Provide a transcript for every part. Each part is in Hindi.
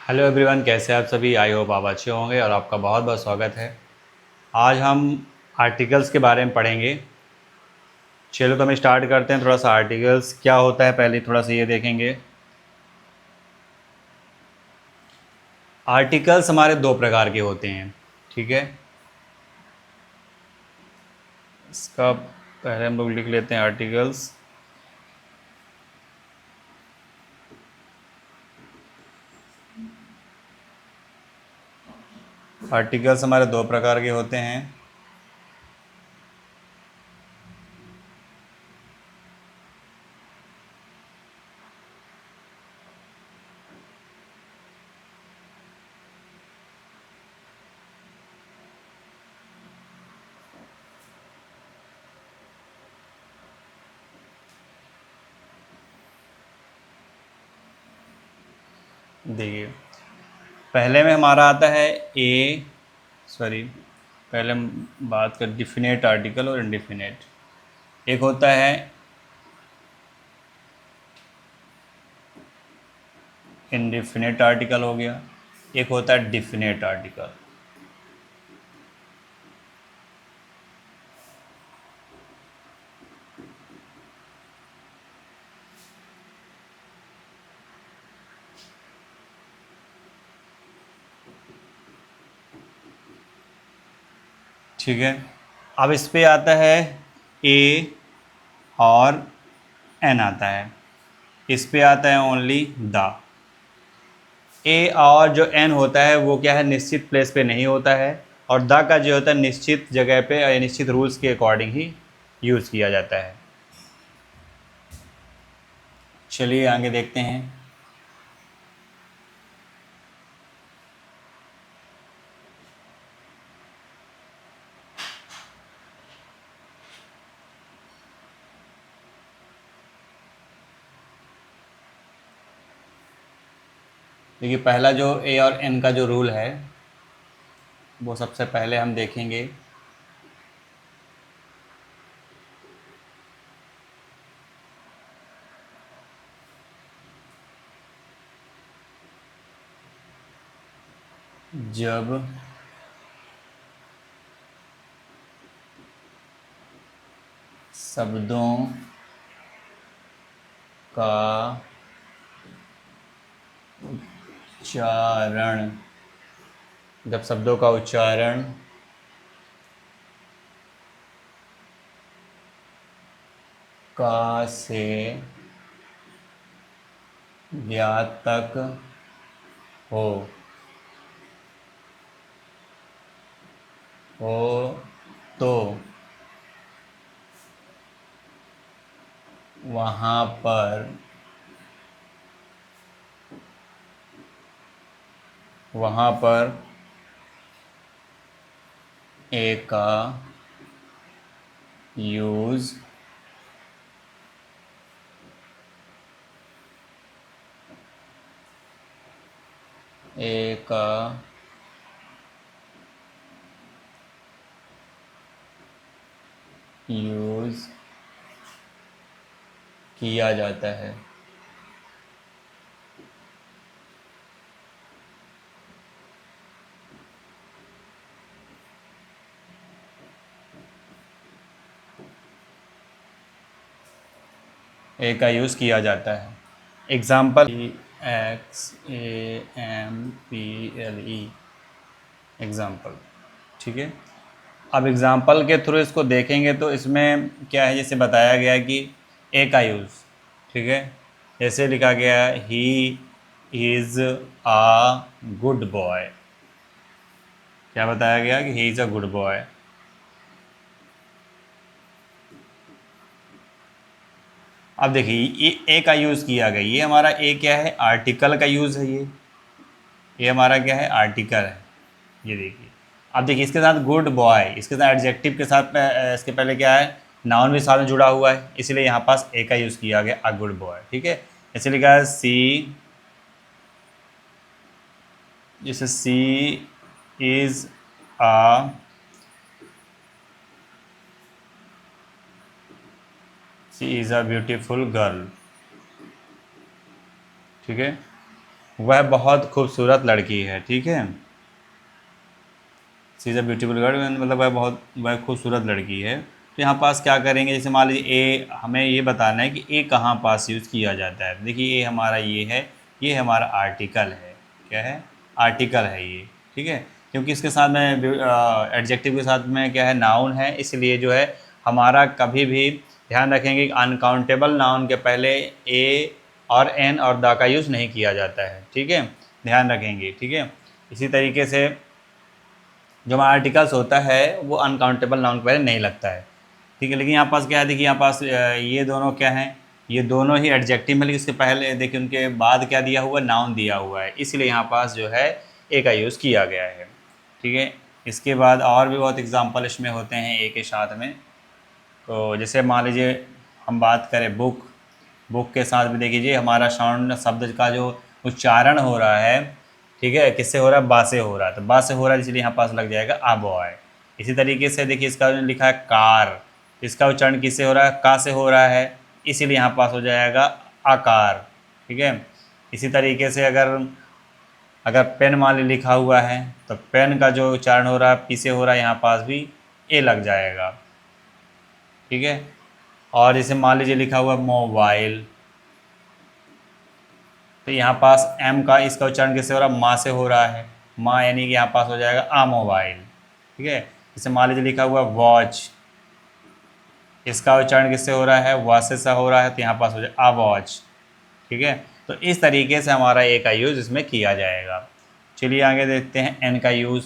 हेलो एवरीवन, कैसे हैं आप सभी। आई होप आप अच्छे होंगे और आपका बहुत बहुत स्वागत है। आज हम आर्टिकल्स के बारे में पढ़ेंगे। चलो तो हम स्टार्ट करते हैं। थोड़ा सा आर्टिकल्स क्या होता है पहले थोड़ा सा ये देखेंगे। आर्टिकल्स हमारे दो प्रकार के होते हैं, ठीक है। इसका पहले हम लोग लिख लेते हैं आर्टिकल्स। आर्टिकल्स हमारे दो प्रकार के होते हैं। देखिए, पहले में हमारा आता है पहले हम बात कर डिफिनेट आर्टिकल और इनडिफिनेट। एक होता है इनडिफिनेट आर्टिकल हो गया, एक होता है डिफिनेट आर्टिकल। ठीक है, अब इस पे आता है ए और एन आता है। इस पे आता है ओनली द। ए और जो एन होता है वो क्या है, निश्चित प्लेस पे नहीं होता है। और द का जो होता है निश्चित जगह पे या निश्चित रूल्स के अकॉर्डिंग ही यूज़ किया जाता है। चलिए आगे देखते हैं। देखिए, पहला जो ए और एन का जो रूल है वो सबसे पहले हम देखेंगे। जब शब्दों का उच्चारण जब शब्दों का उच्चारण का से व्यातक हो हो तो वहाँ पर ए का यूज़ ए का यूज़ किया जाता है। ए का यूज़ किया जाता है। Example EXAMPLE, example. ठीक है, अब एग्ज़ाम्पल के थ्रू इसको देखेंगे तो इसमें क्या है, जैसे बताया गया है कि ए का यूज़, ठीक है। जैसे लिखा गया है he is a good boy. क्या बताया गया कि he is a good boy. अब देखिए ए का यूज़ किया गया, ये हमारा ए क्या है, आर्टिकल का यूज़ है। ये हमारा क्या है, आर्टिकल है। ये देखिए, अब देखिए इसके साथ गुड बॉय, इसके साथ एडजेक्टिव के साथ इसके पहले क्या है, नाउन भी साथ में जुड़ा हुआ है, इसलिए यहाँ पास ए का यूज़ किया गया, अ गुड बॉय। ठीक है, जैसे लिखा है जैसे she is a she is a beautiful girl. ठीक है, वह बहुत खूबसूरत लड़की है, ठीक है। She is a beautiful girl, मतलब वह खूबसूरत लड़की है। तो यहाँ पास क्या करेंगे, जैसे मान लीजिए ए, हमें ये बताना है कि ए कहाँ पास यूज़ किया जाता है। देखिए ए हमारा ये हमारा आर्टिकल है। क्या है? आर्टिकल है ये, ठीक है। क्योंकि इसके साथ में एडजेक्टिव के साथ में क्या है, नाउन है, इसलिए जो है हमारा कभी भी ध्यान रखेंगे कि अनकाउंटेबल नाउन के पहले ए और एन और द का यूज़ नहीं किया जाता है, ठीक है। ध्यान रखेंगे, ठीक है। इसी तरीके से जो हमारा आर्टिकल्स होता है वो अनकाउंटेबल नाउन के पहले नहीं लगता है, ठीक है। लेकिन यहाँ पास क्या है, देखिए यहाँ पास ये दोनों क्या हैं, ये दोनों ही एडजेक्टिव में, लेकिन इसके पहले देखिए उनके बाद क्या दिया हुआ है, नाउन दिया हुआ है, इसलिए यहाँ पास जो है ए का यूज़ किया गया है, ठीक है। इसके बाद और भी बहुत एग्जाम्पल इसमें होते हैं ए के साथ में। तो जैसे मान लीजिए हम बात करें बुक, बुक के साथ भी देखिए हमारा साउंड शब्द का जो उच्चारण हो रहा है, ठीक है, किससे हो रहा है, बा से हो रहा है। तो बा से हो रहा है इसलिए यहाँ पास लग जाएगा आ बॉय। इसी तरीके से देखिए इसका लिखा है कार, इसका उच्चारण किससे हो रहा है, का से हो रहा है, इसीलिए यहाँ पास हो जाएगा आकार, ठीक है। इसी तरीके से अगर अगर पेन मान ली लिखा हुआ है तो पेन का जो उच्चारण हो रहा है पी से हो रहा है, यहाँ पास भी ए लग जाएगा, ठीक है। और जैसे मान लीजिए लिखा हुआ मोबाइल, तो यहाँ पास एम का इसका उच्चारण किससे हो रहा है, माँ से हो रहा है, माँ, यानी कि यहाँ पास हो जाएगा आ मोबाइल, ठीक है। जैसे मान लीजिए लिखा हुआ वॉच, इसका उच्चारण किससे हो रहा है, वा से हो रहा है, तो यहाँ पास हो जाएगा आ वॉच, ठीक है। तो इस तरीके से हमारा ए का यूज़ इसमें किया जाएगा। चलिए आगे देखते हैं एन का यूज़।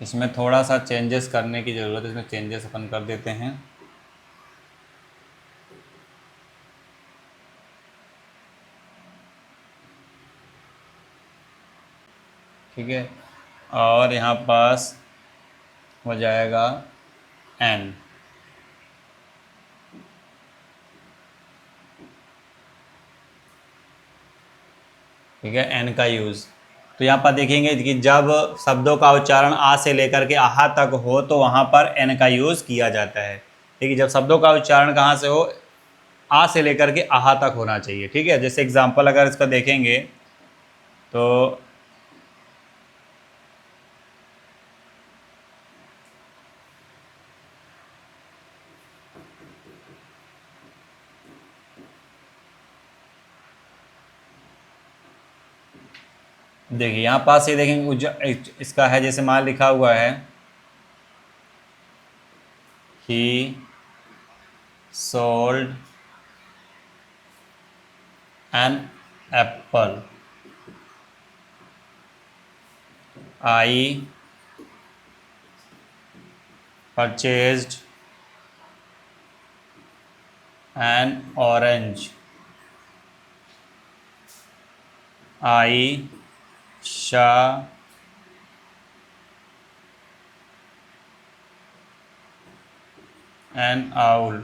इसमें थोड़ा सा चेंजेस करने की ज़रूरत है, इसमें चेंजेस अपन कर देते हैं। ठीक है, और यहाँ पास हो जाएगा एन, ठीक है, एन का यूज़। तो यहाँ पर देखेंगे कि जब शब्दों का उच्चारण आ से लेकर के आहा तक हो तो वहाँ पर एन का यूज़ किया जाता है, ठीक है। जब शब्दों का उच्चारण कहाँ से हो, आ से लेकर के आहा तक होना चाहिए, ठीक है। जैसे एग्जांपल अगर इसका देखेंगे तो देखिए यहाँ पास ये देखेंगे इसका है, जैसे मान लिखा हुआ है he sold an apple, I purchased an orange, I saw an owl,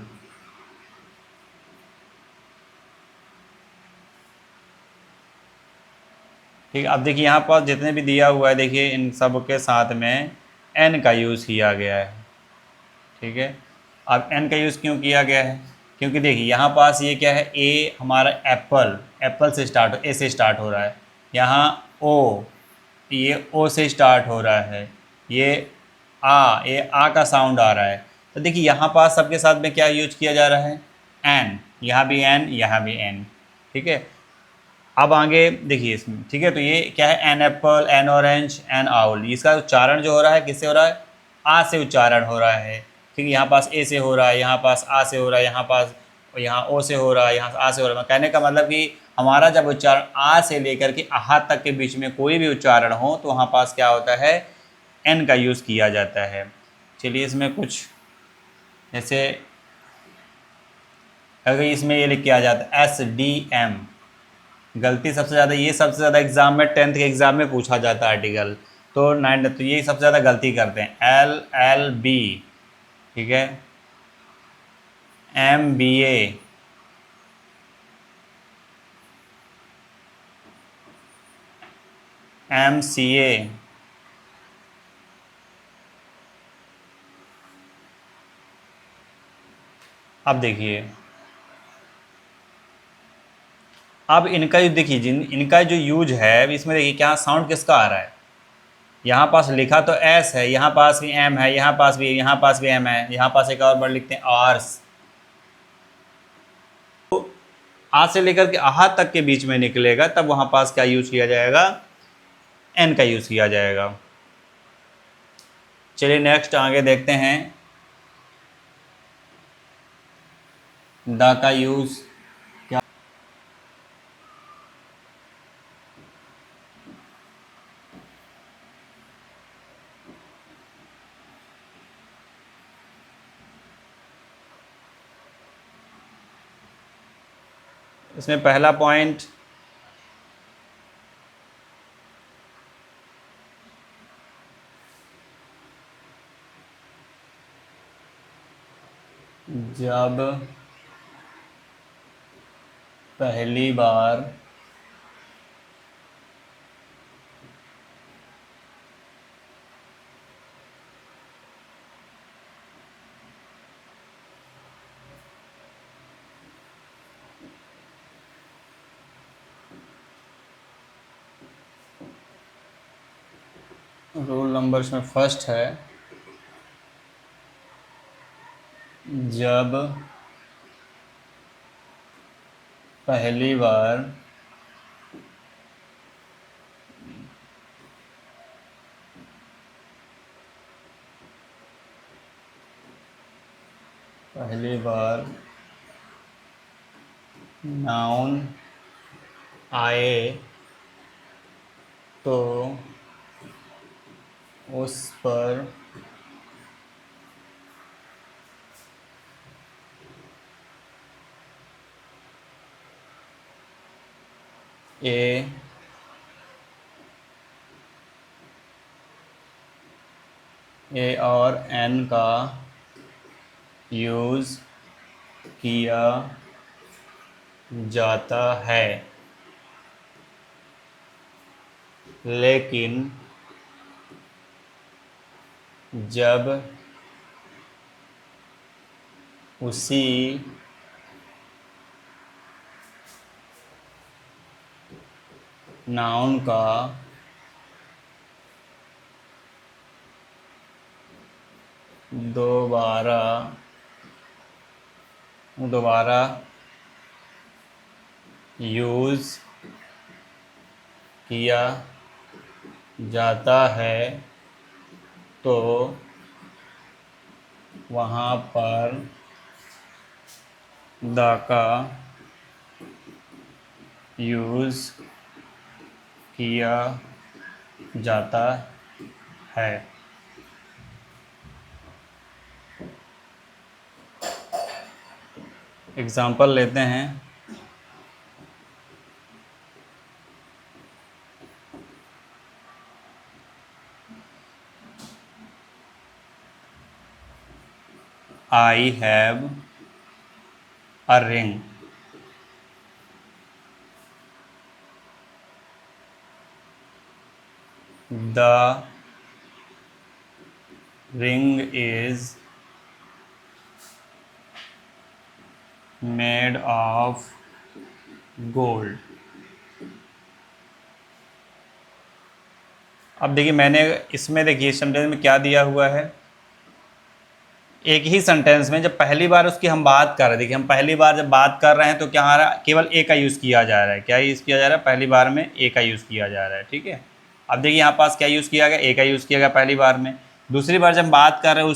ठीक है। अब देखिए यहाँ पर जितने भी दिया हुआ है, देखिए इन सब के साथ में एन का यूज़ किया गया है, ठीक है। अब एन का यूज़ क्यों किया गया है, क्योंकि देखिए यहाँ पास ये क्या है, ए हमारा एप्पल, एप्पल से स्टार्ट, ए से स्टार्ट हो रहा है। यहाँ ओ, ये ओ से स्टार्ट हो रहा है। ये आ का साउंड आ रहा है। तो देखिए यहाँ पास सबके साथ में क्या यूज किया जा रहा है, एन, यहाँ भी एन, यहाँ भी एन, ठीक है। अब आगे देखिए इसमें, ठीक है। तो ये क्या है, an apple, an orange, an owl, इसका उच्चारण जो हो रहा है किससे हो रहा है, आ से उच्चारण हो रहा है, ठीक है। यहाँ पास ए से हो रहा है, यहाँ पास आ से हो रहा है, यहाँ पास यहाँ ओ से हो रहा है, यहाँ आ से हो रहा है। कहने का मतलब कि हमारा जब उच्चारण आ से लेकर के आहा तक के बीच में कोई भी उच्चारण हो तो वहाँ पास क्या होता है, एन का यूज़ किया जाता है। चलिए इसमें कुछ जैसे अगर इसमें ये लिख के आ जाता है SDM, गलती सबसे ज़्यादा, ये सबसे ज़्यादा एग्ज़ाम में 10th के एग्ज़ाम में पूछा जाता है आर्टिकल, तो 9, तो ये सबसे ज़्यादा गलती करते हैं। LLB, ठीक है, MBA, MCA, अब देखिए, अब इनका जो देखिए इनका जो यूज है, अब इसमें देखिए क्या साउंड किसका आ रहा है। यहाँ पास लिखा तो एस है, यहाँ पास भी एम है, यहाँ पास भी एम है, यहाँ पास एक और वर्ड लिखते हैं आर्स। तो आ से लेकर के आहा तक के बीच में निकलेगा, तब वहाँ पास क्या यूज किया जाएगा, एन का यूज किया जाएगा। चलिए नेक्स्ट आगे देखते हैं, द का यूज क्या। इसमें पहला पॉइंट, जब पहली बार रूल नंबर इसमें फर्स्ट है, जब पहली बार नाउन आए तो उस पर ए और एन का यूज़ किया जाता है, लेकिन जब उसी नाउन का दोबारा यूज़ किया जाता है तो वहाँ पर द का यूज़ किया जाता है। एग्ज़ाम्पल लेते हैं, I have a ring. The ring is made of gold. अब देखिए मैंने इसमें देखिए सेंटेंस में क्या दिया हुआ है, एक ही सेंटेंस में जब पहली बार उसकी हम बात कर रहे हैं, देखिए हम पहली बार जब बात कर रहे हैं तो क्या हमारा केवल ए का यूज़ किया जा रहा है, क्या यूज़ किया जा रहा है, पहली बार में ए का यूज़ किया जा रहा है, ठीक है। अब देखिए यहाँ पास क्या यूज़ किया गया, ए का यूज़ किया गया पहली बार में। दूसरी बार जब बात कर रहे हैं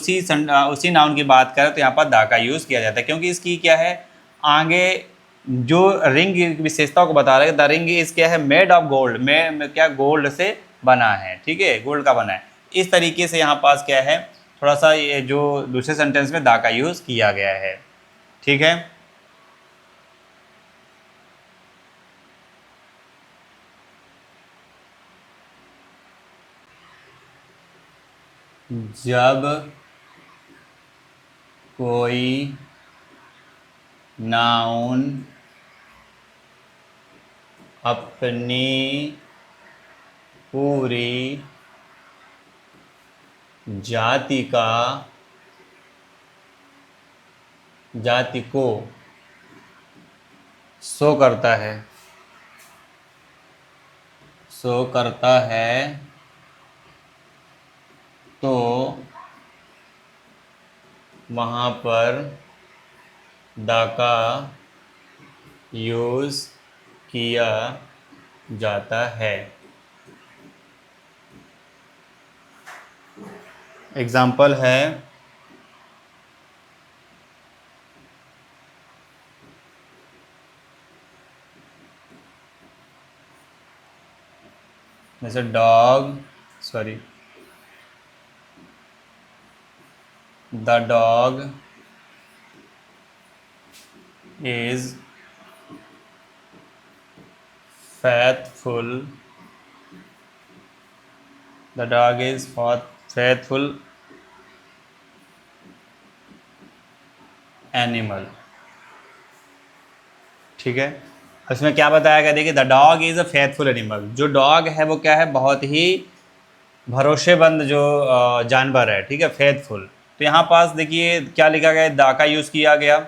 उसी नाउन की बात कर रहे हैं तो यहाँ पर दा का यूज़ किया जाता है, क्योंकि इसकी क्या है, आगे जो रिंग की विशेषताओं को बता रहे हैं, द रिंग इस क्या है, मेड ऑफ गोल्ड, में क्या गोल्ड से बना है, ठीक है, गोल्ड का बना है। इस तरीके से यहाँ पास क्या है, थोड़ा सा ये जो दूसरे सेंटेंस में दा का यूज़ किया गया है, ठीक है। जब कोई नाउन अपनी पूरी जाति का जाति को शो करता है, शो करता है, तो वहाँ पर द का यूज़ किया जाता है। एग्जाम्पल है जैसे dog, sorry, the dog is faithful, the dog is faithful animal. ठीक है, इसमें क्या बताया गया, देखिए the dog is a faithful animal. जो डॉग है वो क्या है, बहुत ही भरोसेमंद जो जानवर है, ठीक है, फेथफुल। तो यहाँ पास देखिए क्या लिखा गया है, दा का यूज़ किया गया।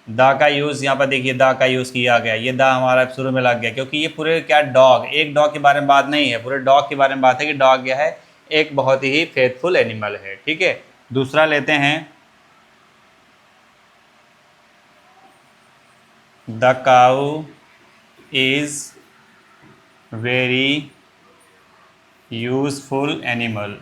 दा का यूज़ यहाँ पर देखिए, दा का यूज़ किया गया, ये दा हमारा शुरू में लग गया, क्योंकि ये पूरे क्या डॉग, एक डॉग के बारे में बात नहीं है, पूरे डॉग के बारे में बात है कि डॉग क्या है, एक बहुत ही फेथफुल एनिमल है। ठीक है, दूसरा लेते हैं, the cow is very useful animal.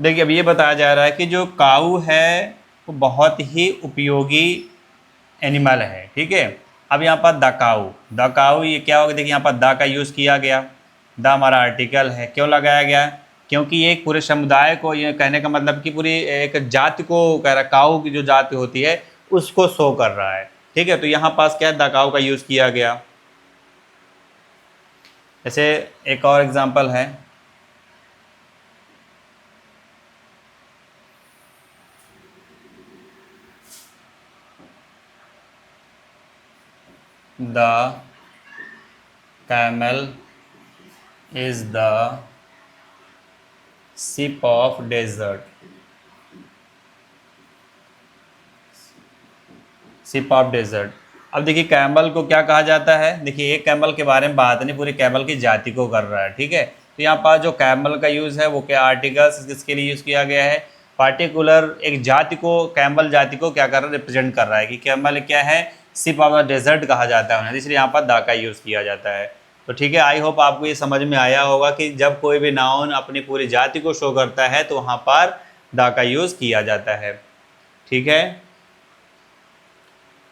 देखिए अब ये बताया जा रहा है कि जो काऊ है वो बहुत ही उपयोगी एनिमल है। ठीक है, अब यहाँ पर द काऊ ये क्या होगा, देखिए यहाँ पर द का यूज़ किया गया, द हमारा आर्टिकल है, क्यों लगाया गया, क्योंकि ये एक पूरे समुदाय को, ये कहने का मतलब कि पूरी एक जाति को कह रहा है, काऊ की जो जाति होती है उसको शो कर रहा है। ठीक है, तो यहाँ पास क्या है, द काऊ का यूज़ किया गया। जैसे एक और एग्जांपल है, the camel is the ship of desert, ship of desert. अब देखिए कैमल को क्या कहा जाता है, देखिए एक कैमल के बारे में बात नहीं, पूरी कैमल की जाति को कर रहा है। ठीक है, तो यहाँ पर जो कैमल का यूज़ है वो क्या, आर्टिकल्स किसके लिए यूज़ किया गया है, पार्टिकुलर एक जाति को, कैमल जाति को क्या कर रहा है, रिप्रेजेंट कर रहा है कि कैमल क्या है, सिप ऑफ द डेजर्ट कहा जाता है उन्हें, इसलिए यहाँ पर दा का यूज़ किया जाता है। तो ठीक है, आई होप आपको ये समझ में आया होगा कि जब कोई भी नाउन अपनी पूरी जाति को शो करता है तो वहाँ पर दा का यूज़ किया जाता है। ठीक है,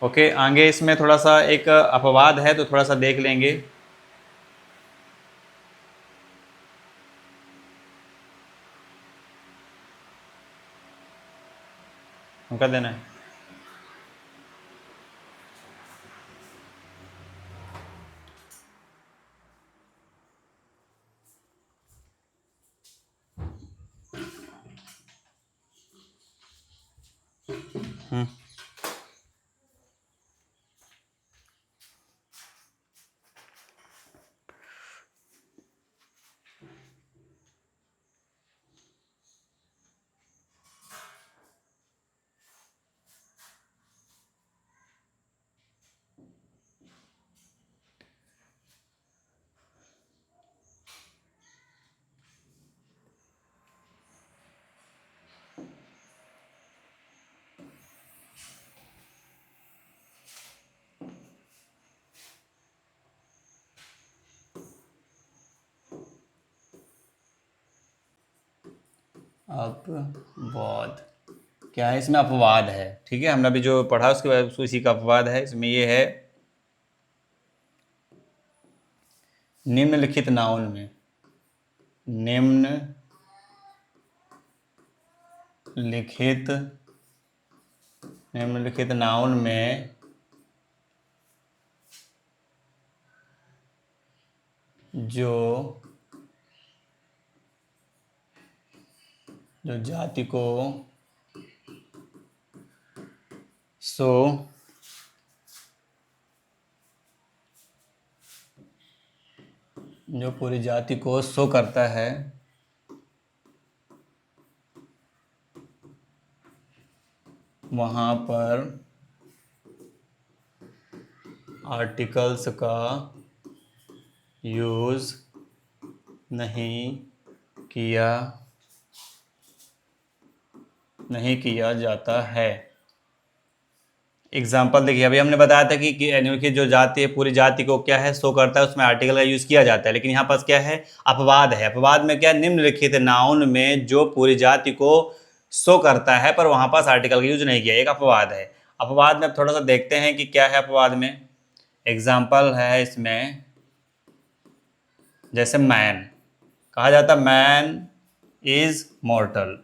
ओके, आगे इसमें थोड़ा सा एक अपवाद है तो थोड़ा सा देख लेंगे। उनका देना है, अपवाद क्या है, इसमें अपवाद है। ठीक है, हमने अभी जो पढ़ा उसके बाद उसको इसी का अपवाद है, इसमें ये है, निम्नलिखित नाउन में, निम्नलिखित निम्नलिखित नाउन में जो जो जाति को शो जो पूरी जाति को शो करता है वहाँ पर आर्टिकल्स का यूज़ नहीं किया जाता है। एग्जाम्पल देखिए, अभी हमने बताया था कि एनिमल की जो जाति है पूरी जाति को क्या है शो करता है, उसमें आर्टिकल का यूज़ किया जाता है। लेकिन यहाँ पास क्या है, अपवाद है। अपवाद में क्या, निम्नलिखित नाउन में जो पूरी जाति को शो करता है पर वहाँ पास आर्टिकल का यूज नहीं किया, एक अपवाद है। अपवाद में थोड़ा सा देखते हैं कि क्या है अपवाद में। एग्जाम्पल है इसमें, जैसे मैन कहा जाता, मैन इज मॉर्टल,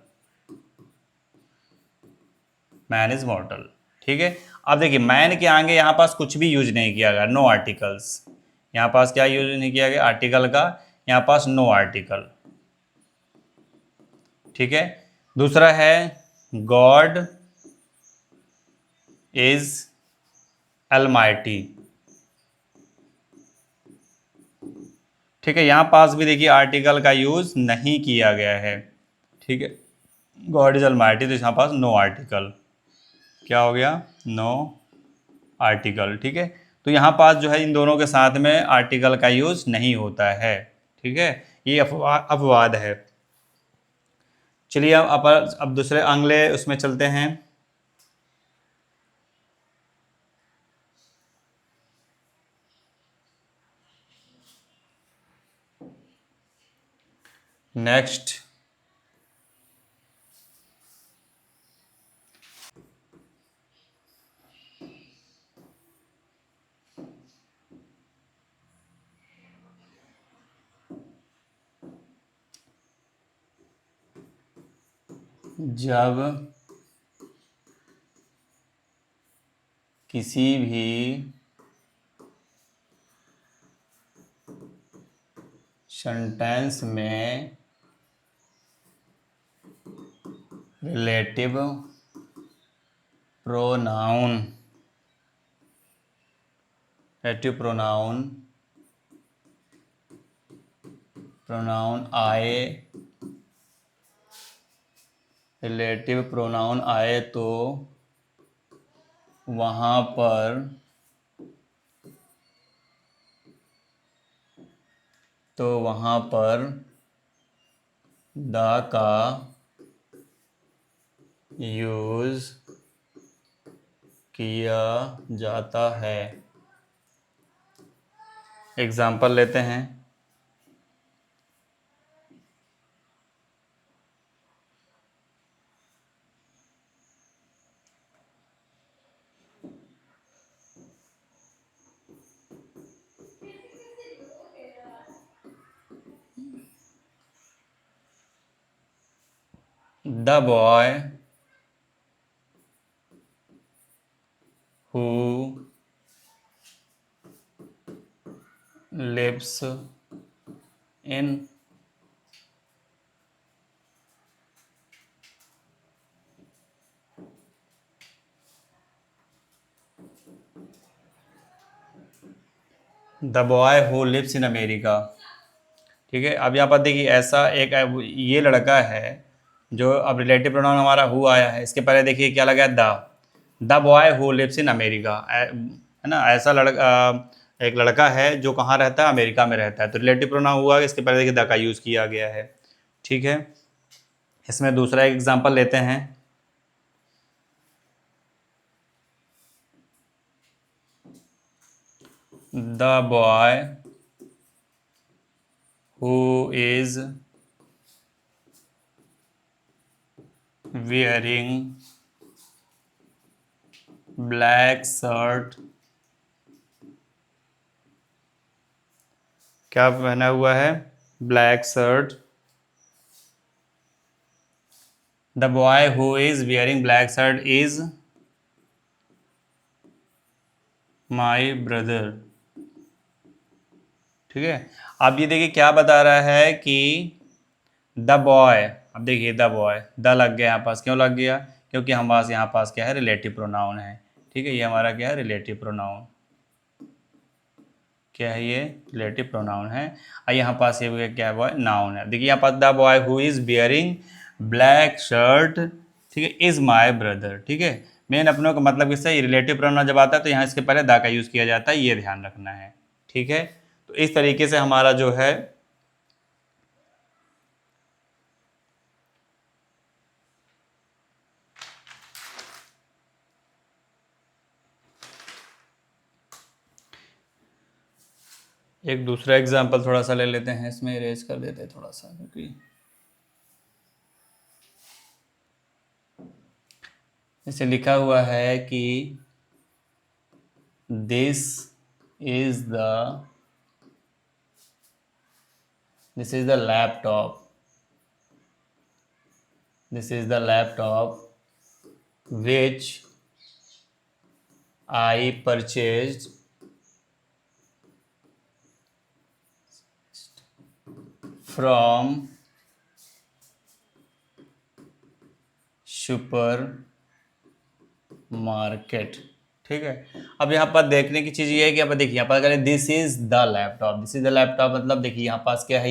मैन इज मॉर्टल। ठीक है, अब देखिए मैन के आगे यहाँ पास कुछ भी यूज नहीं किया गया, नो आर्टिकल्स। यहाँ पास क्या यूज नहीं किया गया, आर्टिकल का, यहाँ पास नो आर्टिकल। ठीक है, दूसरा है गॉड इज अलमाइटी। ठीक है, यहाँ पास भी देखिए आर्टिकल का यूज नहीं किया गया है। ठीक है, गॉड इज अलमाइटी, तो यहाँ पास नो आर्टिकल। क्या हो गया, नो आर्टिकल। ठीक है, तो यहाँ पास जो है इन दोनों के साथ में आर्टिकल का यूज नहीं होता है। ठीक है, ये अपवाद है। चलिए अब दूसरे अगले उसमें चलते हैं। नेक्स्ट, जब किसी भी सेंटेंस में रिलेटिव प्रोनाउन आए, रिलेटिव प्रोनाउन आए तो वहाँ पर द का यूज किया जाता है। एग्जाम्पल लेते हैं। The boy who lives in the boy who lives in America. ठीक है, अब यहाँ पर देखिए ऐसा एक ये लड़का है जो, अब रिलेटिव प्रोनाउन हमारा हु आया है, इसके पहले देखिए क्या लगा है, the boy who lives in America, है ना। ऐसा लड़का, एक लड़का है जो कहाँ रहता है, अमेरिका में रहता है, तो रिलेटिव प्रोनाउन हुआ, इसके पहले देखिए द का यूज़ किया गया है। ठीक है, इसमें दूसरा एक एग्जाम्पल लेते हैं। The boy who is wearing black shirt, क्या पहना हुआ है, black shirt. The boy who is wearing black shirt is my brother. ठीक है, अब ये देखिए क्या बता रहा है कि द बॉय, अब देखिए द बॉय, द लग गया यहाँ पास, क्यों लग गया, क्योंकि हम पास यहाँ पास क्या है, रिलेटिव प्रोनाउन है। ठीक है, ये हमारा क्या है, रिलेटिव प्रोनाउन, क्या है ये, रिलेटिव प्रोनाउन है। और यहाँ पास ये क्या है, नाउन है। देखिए यहाँ पास the boy who is bearing black shirt, ठीक है, इज माई ब्रदर। ठीक है, मेन अपनों का मतलब किससे, रिलेटिव प्रोनाउन जब आता है तो यहाँ इसके पहले दा का यूज़ किया जाता है, ये ध्यान रखना है। ठीक है, तो इस तरीके से हमारा जो है एक दूसरा एग्जाम्पल थोड़ा सा ले लेते हैं, इसमें इरेज कर देते हैं थोड़ा सा, क्योंकि जैसे लिखा हुआ है कि this is the laptop, this is the laptop which I purchased from super market. ठीक है, अब यहाँ पर देखने की चीज़ ये है कि यहाँ पर देखिए, यहाँ पर अगर this is the laptop, this is the laptop मतलब देखिए यहाँ पास क्या है,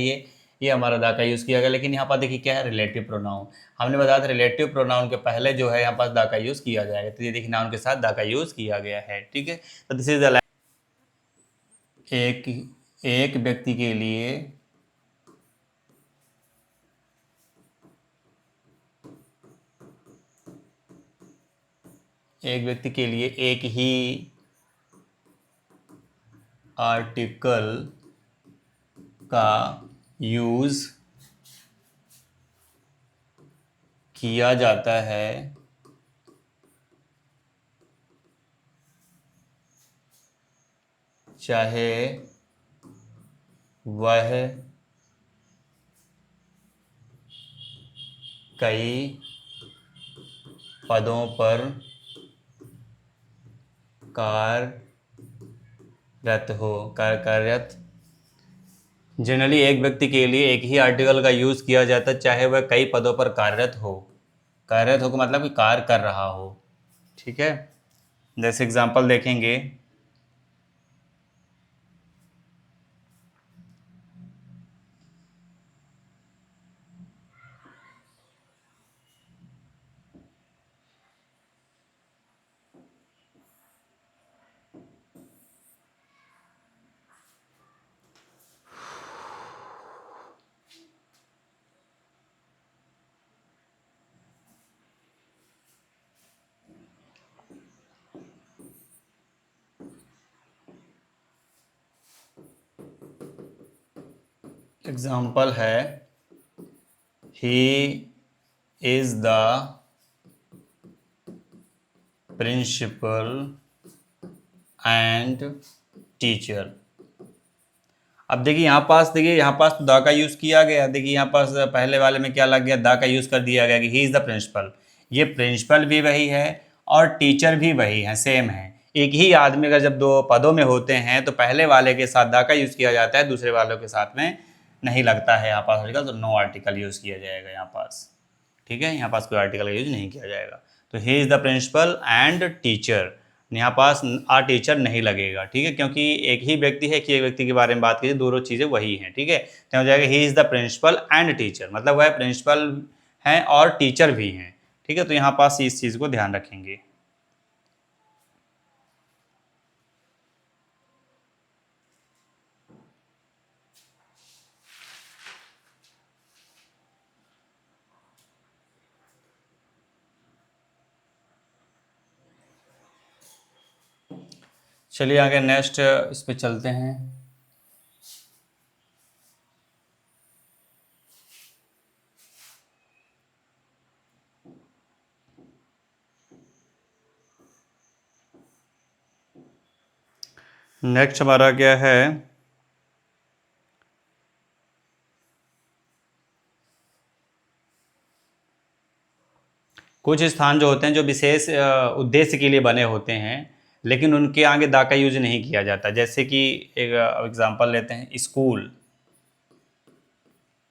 ये हमारा दा का यूज़ किया गया, लेकिन यहाँ पर देखिए क्या है, रिलेटिव प्रोनाउन। हमने बताया था रिलेटिव प्रोनाउन के पहले जो है यहाँ पास दा का यूज़ किया जाएगा, तो ये देखिए नाउन के साथ दा का यूज़ किया गया है। ठीक है, तो दिस इज द एक व्यक्ति के लिए एक ही आर्टिकल का यूज़ किया जाता है, चाहे वह कई पदों पर कार्यरत। जनरली एक व्यक्ति के लिए एक ही आर्टिकल का यूज़ किया जाता है, चाहे वह कई पदों पर कार्यरत हो। कार्यरत हो का मतलब कि कार्य कर रहा हो। ठीक है, जैसे एग्जांपल देखेंगे, एग्जाम्पल है he is the principal and teacher. अब देखिए यहाँ पास तो द का यूज़ किया गया, देखिए यहाँ पास पहले वाले में क्या लग गया, द का यूज़ कर दिया गया कि ही इज़ द प्रिंसिपल। ये प्रिंसिपल भी वही है और टीचर भी वही है, सेम है। एक ही आदमी अगर जब दो पदों में होते हैं तो पहले वाले के साथ द का यूज़ किया जाता है, दूसरे वालों के साथ में नहीं लगता है यहाँ पास आर्टिकल, तो नो आर्टिकल यूज़ किया जाएगा यहाँ पास। ठीक है, यहाँ पास कोई आर्टिकल का यूज नहीं किया जाएगा। तो he is the principal and teacher, यहाँ पास आ टीचर नहीं लगेगा। ठीक है, क्योंकि एक ही व्यक्ति है कि एक व्यक्ति के बारे में बात कीजिए, दोनों चीज़ें वही हैं। ठीक है, तो हो जाएगा he is the principal and teacher, मतलब वह प्रिंसिपल हैं और टीचर भी हैं। ठीक है, तो यहाँ पास इस चीज़ को ध्यान रखेंगे। चलिए आगे नेक्स्ट इस पे चलते हैं। नेक्स्ट हमारा क्या है, कुछ स्थान जो होते हैं जो विशेष उद्देश्य के लिए बने होते हैं, लेकिन उनके आगे दा का यूज नहीं किया जाता। जैसे कि एक एग्जांपल लेते हैं, स्कूल,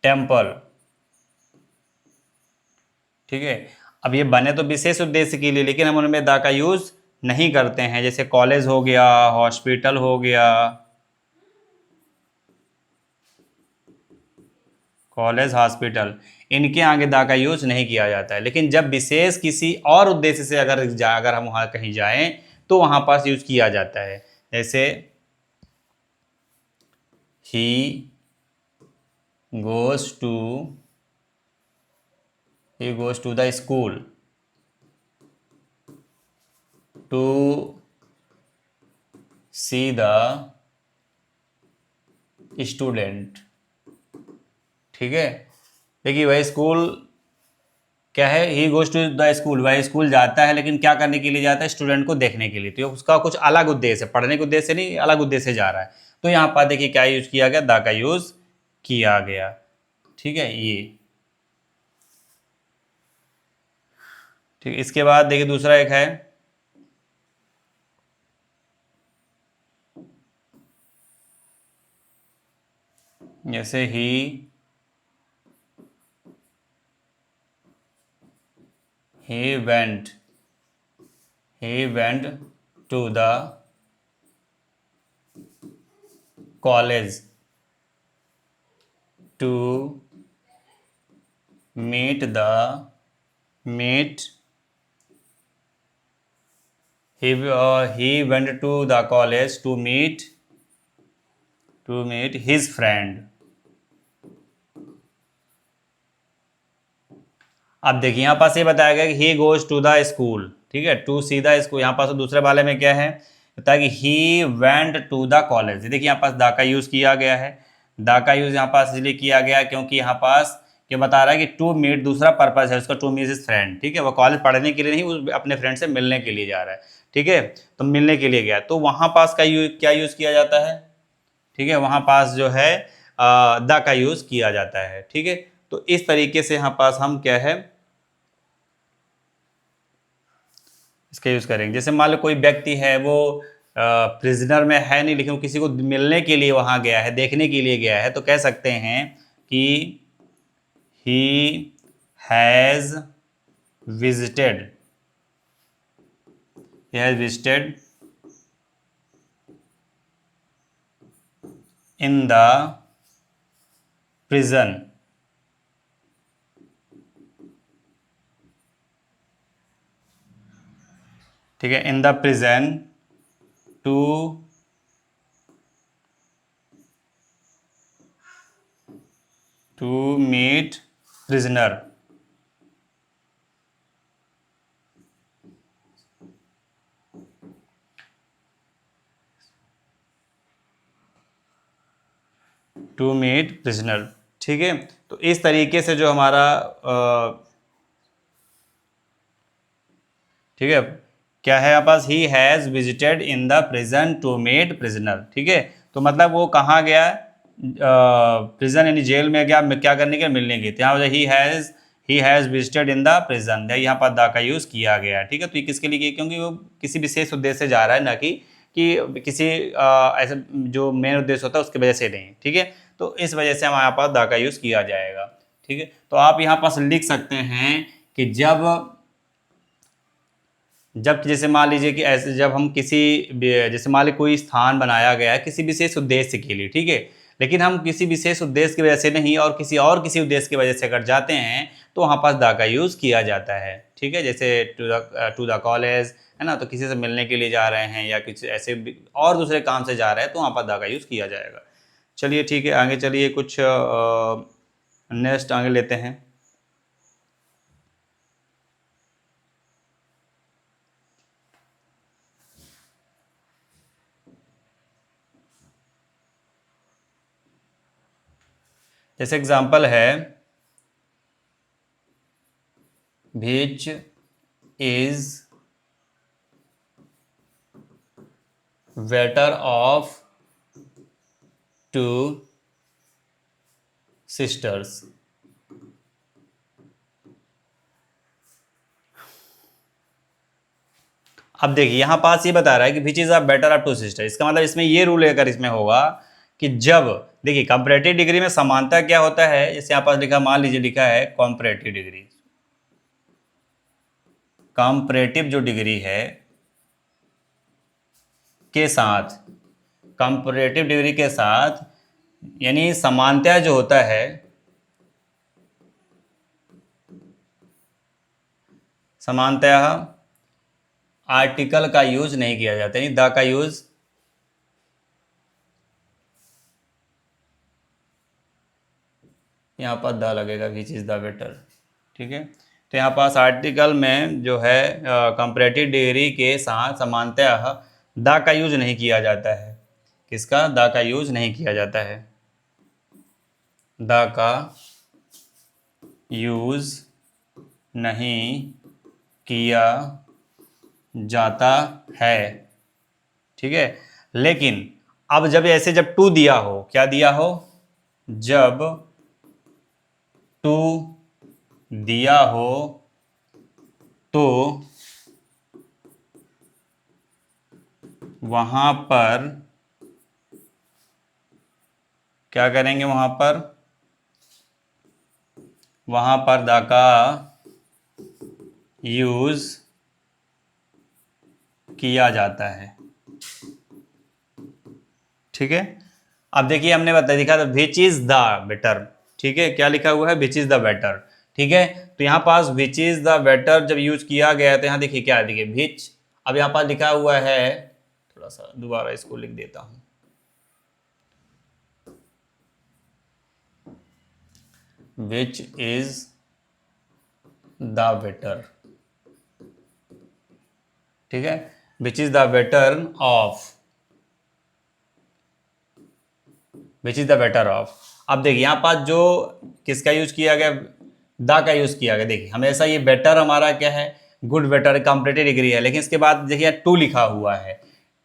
टेम्पल। ठीक है, अब ये बने तो विशेष उद्देश्य के लिए, लेकिन हम उनमें दा का यूज नहीं करते हैं। जैसे कॉलेज हो गया, हॉस्पिटल हो गया, कॉलेज, हॉस्पिटल, इनके आगे दा का यूज नहीं किया जाता है। लेकिन जब विशेष किसी और उद्देश्य से अगर हम वहाँ कहीं जाएं तो वहाँ पास यूज किया जाता है। जैसे he goes to the school to see the student. ठीक है, देखिए वह स्कूल क्या है, he goes to the school, वह स्कूल जाता है, लेकिन क्या करने के लिए जाता है, स्टूडेंट को देखने के लिए। तो उसका कुछ अलग उद्देश्य है, पढ़ने के उद्देश्य नहीं, अलग उद्देश्य से जा रहा है। तो यहाँ पर देखिए क्या यूज किया गया, द का यूज किया गया। ठीक है, ये ठीक। इसके बाद देखिए दूसरा एक है, जैसे ही went to the college to meet he went to the college to meet his friend। अब देखिए यहाँ पास ये बताया गया कि he goes to the school, ठीक है, टू सी द स्कूल। यहाँ पास दूसरे वाले में क्या है, बताया कि he went to the college. देखिए यहाँ पास द का यूज किया गया है। द का यूज यहाँ पास इसलिए किया गया क्योंकि यहाँ पास क्या बता रहा है कि टू मीट दूसरा पर्पज है उसका, टू मीट इज फ्रेंड। ठीक है, वो कॉलेज पढ़ने के लिए नहीं, वो अपने फ्रेंड से मिलने के लिए जा रहा है। ठीक है, तो मिलने के लिए गया, तो वहाँ पास का क्या यूज किया जाता है, ठीक है, वहाँ पास जो है द का यूज किया जाता है। ठीक है, तो इस तरीके से यहाँ पास हम क्या है इसका यूज करेंगे। जैसे मान लो कोई व्यक्ति है, वो प्रिजनर में है नहीं, लेकिन वो किसी को मिलने के लिए वहां गया है, देखने के लिए गया है, तो कह सकते हैं कि he has visited in the prison. ठीक है, in the prison to meet prisoner. To meet prisoner. ठीक है, तो इस तरीके से जो हमारा ठीक है क्या है, यहाँ पास he has visited in the prison to meet prisoner. ठीक है, तो मतलब वो कहाँ गया, प्रिजन यानी जेल में गया, क्या करने के, मिलने के। तो यहाँ ही has visited in the prison, यहाँ पर द का यूज़ किया गया। ठीक है, तो ये किसके लिए किया, क्योंकि वो किसी विशेष उद्देश्य से जा रहा है, ना कि किसी ऐसे जो मेन उद्देश्य होता है उसकी वजह से नहीं। ठीक है, तो इस वजह से हम यहाँ पर द का यूज़ किया जाएगा। ठीक है, तो आप यहाँ पास लिख सकते हैं कि जब जैसे मान लीजिए कि ऐसे जब हम किसी, जैसे मान लीजिए कोई स्थान बनाया गया है किसी विशेष उद्देश्य के लिए, ठीक है, लेकिन हम किसी विशेष उद्देश्य की वजह से नहीं और किसी उद्देश्य की वजह से अगर जाते हैं तो वहाँ पास द का यूज़ किया जाता है। ठीक है, जैसे टू द कॉलेज है ना, तो किसी से मिलने के लिए जा रहे हैं या कुछ ऐसे और दूसरे काम से जा रहे हैं तो वहाँ पर द का यूज़ किया जाएगा। चलिए ठीक है, आगे चलिए कुछ नेक्स्ट आगे लेते हैं। जैसे एग्जाम्पल है, which is better of two sisters. अब देखिए यहाँ पास ये बता रहा है कि which is a better of two sister. इसका मतलब इसमें ये रूल अगर इसमें होगा कि जब, देखिए कंपैरेटिव डिग्री में समानता क्या होता है, जैसे यहाँ पास लिखा, मान लीजिए लिखा है कंपैरेटिव डिग्री, कंपैरेटिव जो डिग्री है के साथ, कंपैरेटिव डिग्री के साथ यानी समानता जो होता है सामान्यतः आर्टिकल का यूज नहीं किया जाता, यानी द का यूज यहाँ पर द लगेगा, विच इज़ द बेटर। ठीक है, तो यहाँ पास आर्टिकल में जो है कंपैरेटिव डिग्री के साथ समानतः द का यूज नहीं किया जाता है। किसका? द का यूज नहीं किया जाता है। द का यूज नहीं किया जाता है। ठीक है, लेकिन अब जब ऐसे जब टू दिया हो, क्या दिया हो? जब टू दिया हो तो वहां पर क्या करेंगे? वहां पर द का यूज किया जाता है। ठीक है, अब देखिए हमने बता दिखा था विच इज द बेटर। ठीक है, क्या लिखा हुआ है? Which is the better. ठीक है, तो यहाँ पास विच इज द बेटर जब यूज किया गया तो यहाँ देखिए क्या, देखिए विच, अब यहाँ पास लिखा हुआ है, थोड़ा सा दोबारा इसको लिख देता हूं, विच इज द बेटर। ठीक है, which is the better of, which is the better of. अब देखिए यहाँ पास जो किसका यूज किया गया? द का यूज किया गया। देखिए हमेशा ये बेटर हमारा क्या है? गुड बेटर कंपैरेटिव डिग्री है, लेकिन इसके बाद देखिए टू लिखा हुआ है,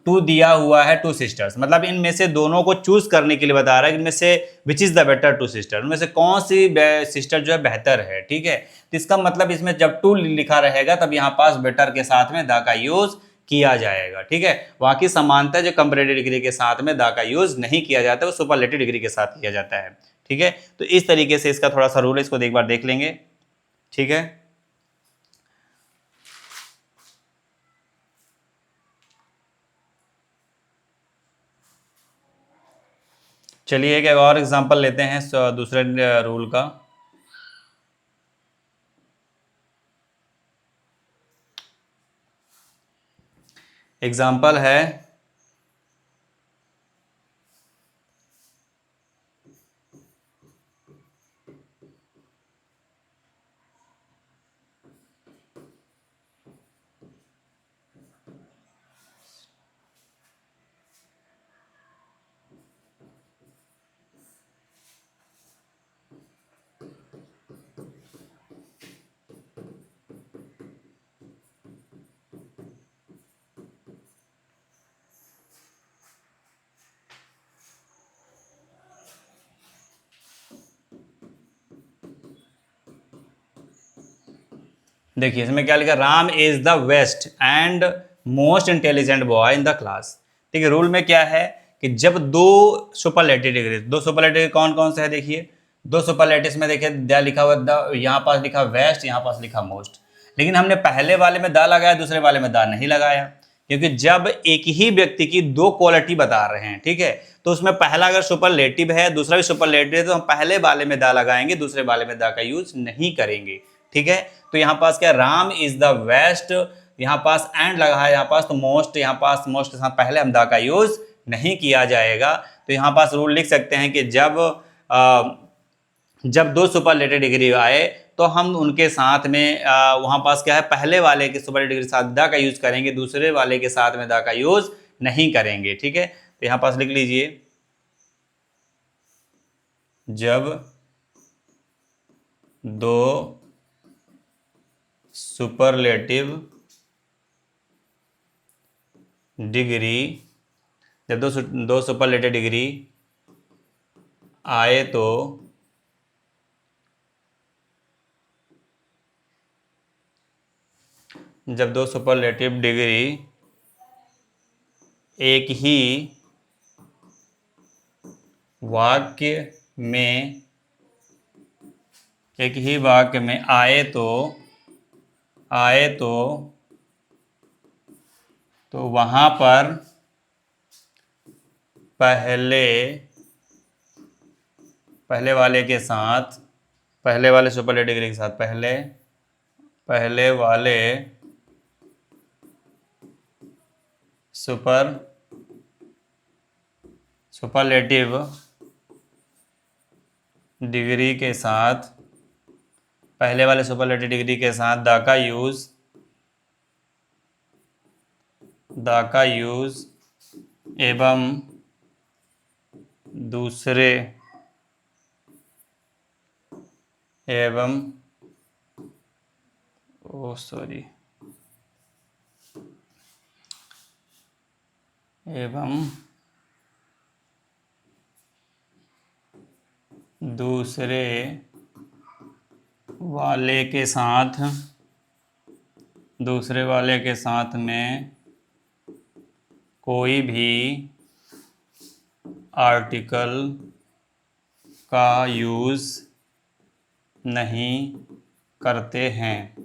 टू दिया हुआ है, टू सिस्टर्स, मतलब इनमें से दोनों को चूज करने के लिए बता रहा है, इनमें से which is the better two sister, उनमें से कौन सी सिस्टर जो है बेहतर है। ठीक है, तो इसका मतलब इसमें जब टू लिखा रहेगा तब यहाँ पास बेटर के साथ में द का यूज किया जाएगा। ठीक है, बाकी समानता जो कंपैरेटिव डिग्री के साथ में द का यूज नहीं किया जाता, वो सुपरलेटिव डिग्री के साथ किया जाता है। ठीक है, तो इस तरीके से इसका थोड़ा सा रूल है, इसको एक बार देख लेंगे। ठीक है, चलिए एक और एग्जांपल लेते हैं दूसरे रूल का। एग्जांपल है देखिए इसमें क्या लिखा, Ram is the best and most intelligent boy in the class. ठीक है, रूल में क्या है कि जब दो सुपरलेटिव डिग्री, दो सुपरलेटिव कौन कौन से है? देखिए दो सुपरलेटिव्स में देखिए द लिखा हुआ, द यहाँ पास लिखा वेस्ट, यहाँ पास लिखा मोस्ट, लेकिन हमने पहले वाले में द लगाया, दूसरे वाले में द नहीं लगाया, क्योंकि जब एक ही व्यक्ति की दो क्वालिटी बता रहे हैं, ठीक है, तो उसमें पहला अगर सुपरलेटिव है, दूसरा भी सुपरलेटिव है, तो हम पहले वाले में द लगाएंगे, दूसरे वाले में द का यूज नहीं करेंगे। ठीक है, तो यहाँ पास क्या, राम इज द बेस्ट, यहाँ पास एंड लगा है, यहाँ पास तो मोस्ट, यहाँ पास मोस्ट के साथ पहले हम द का यूज नहीं किया जाएगा। तो यहाँ पास रूल लिख सकते हैं कि जब दो सुपरलेटिव डिग्री आए तो हम उनके साथ में वहाँ पास क्या है, पहले वाले के सुपरलेटिव डिग्री के साथ द का यूज करेंगे, दूसरे वाले के साथ में द का यूज नहीं करेंगे। ठीक है, तो यहाँ पास लिख लीजिए, जब दो सुपरलेटिव डिग्री, जब दो सुपरलेटिव डिग्री आए तो जब दो सुपरलेटिव डिग्री एक ही वाक्य में आए तो वहां पर पहले वाले के साथ, पहले वाले सुपरलेटिव डिग्री के साथ पहले वाले सुपरलेटिव डिग्री के साथ, पहले वाले सुपरलेटिव डिग्री के साथ द का यूज एवं दूसरे एवं दूसरे वाले के साथ में कोई भी आर्टिकल का यूज़ नहीं करते हैं।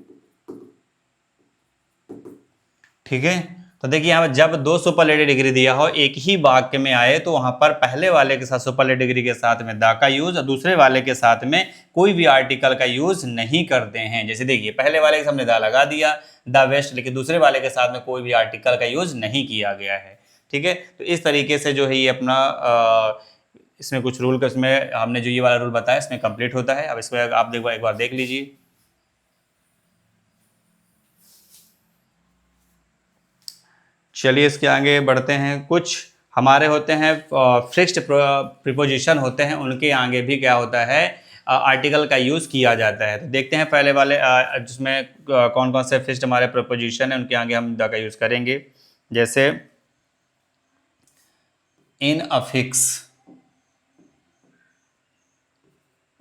ठीक है, तो देखिए यहाँ पर जब दो सुपरलेटिव डिग्री दिया हो एक ही वाक्य में आए तो वहां पर पहले वाले के साथ सुपरलेटिव डिग्री के साथ में द का यूज और दूसरे वाले के साथ में कोई भी आर्टिकल का यूज नहीं करते हैं। जैसे देखिए पहले वाले के सामने द लगा दिया द वेस्ट, लेकिन दूसरे वाले के साथ में कोई भी आर्टिकल का यूज नहीं किया गया है। ठीक है, तो इस तरीके से जो है ये अपना इसमें कुछ रूल का, इसमें हमने जो ये वाला रूल बताया इसमें कंप्लीट होता है। अब इसमें आप एक बार देख लीजिए। चलिए इसके आगे बढ़ते हैं। कुछ हमारे होते हैं फिक्स्ड प्रीपोजिशन होते हैं, उनके आगे भी क्या होता है आर्टिकल का यूज़ किया जाता है। तो देखते हैं पहले वाले जिसमें कौन कौन से फिक्स्ड हमारे प्रीपोजिशन हैं उनके आगे हम द का यूज़ करेंगे। जैसे इन a fix,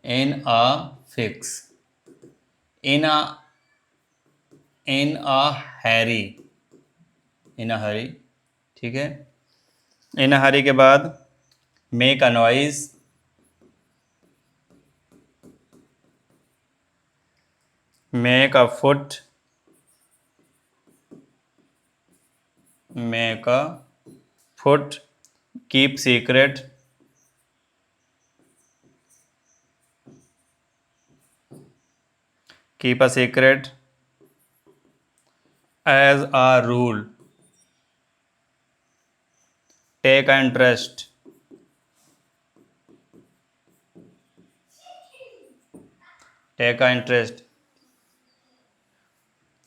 in a Harry, इन अ हरी। ठीक है, इन अ हरी के बाद make a noise, make a foot, keep secret, keep a secret, as a rule, take interest,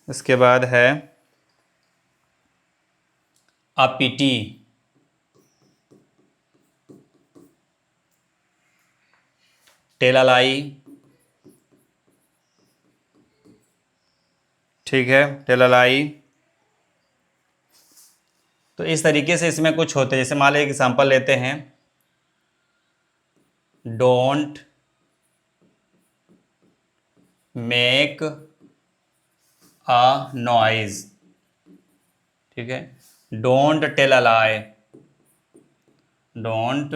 इसके बाद है अ पिटी, टेल अ लाई। ठीक है, टेल अ लाई। तो इस तरीके से इसमें कुछ होते हैं। जैसे मान लीजिए एग्जाम्पल लेते हैं, डोंट मेक अ नॉइज। ठीक है, don't tell a lie, don't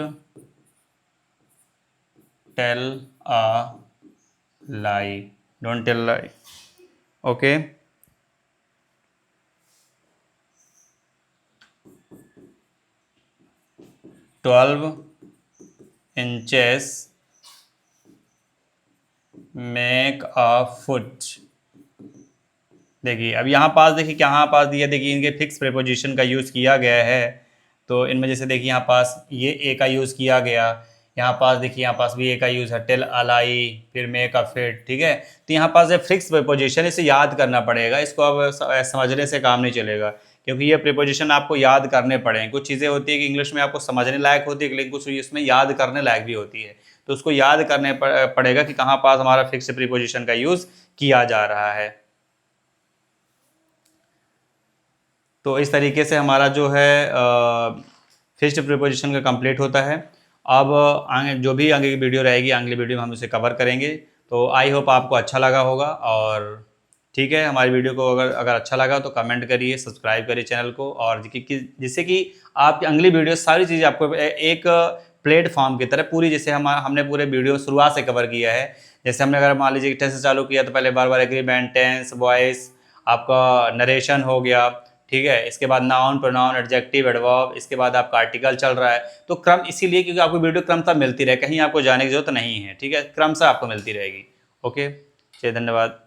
tell a lie, don't tell lie. Okay, 12 inches make a foot. देखिए अब यहाँ पास, देखिए यहाँ पास दिया, देखिए इनके फिक्स प्रीपोजिशन का यूज़ किया गया है। तो इनमें जैसे देखिए यहाँ पास ये ए का यूज़ किया गया, यहाँ पास देखिए यहाँ पास भी ए का यूज़ है, टेल अलाई, फिर मेक अ फिट। ठीक है, तो यहाँ पास है फिक्स प्रीपोजिशन, इसे याद करना पड़ेगा। इसको अब समझने से काम नहीं चलेगा, क्योंकि ये प्रीपोजिशन आपको याद करने पड़ेंगे। कुछ चीज़ें होती है कि इंग्लिश में आपको समझने लायक होती है, लेकिन कुछ इसमें याद करने लायक भी होती है। तो उसको याद करने पड़ेगा कि कहाँ पास हमारा फिक्स प्रीपोजिशन का यूज़ किया जा रहा है। तो इस तरीके से हमारा जो है फिक्स्ड प्रीपोजिशन का कंप्लीट होता है। अब आगे जो भी आगे की वीडियो रहेगी, अगली वीडियो में हम उसे कवर करेंगे। तो आई होप आपको अच्छा लगा होगा। और ठीक है, हमारी वीडियो को अगर अच्छा लगा तो कमेंट करिए, सब्सक्राइब करिए चैनल को, और जिससे कि आपकी अगली वीडियो सारी चीज़ें आपको एक प्लेटफॉर्म की तरह पूरी, जैसे हमने पूरे वीडियो शुरुआत से कवर किया है। जैसे हमने अगर मान लीजिए टेंस से चालू किया तो पहले बार बार एग्रीमेंट, टेंस, वॉइस, आपका नरेशन हो गया। ठीक है, इसके बाद नाउन, प्रोनाउन, एडजेक्टिव, एडवर्ब, इसके बाद आपका आर्टिकल चल रहा है। तो क्रम इसीलिए क्योंकि आपको वीडियो क्रमशः मिलती रहे, कहीं आपको जाने की जरूरत नहीं है। ठीक है, क्रमशः आपको मिलती रहेगी। ओके, चलिए धन्यवाद।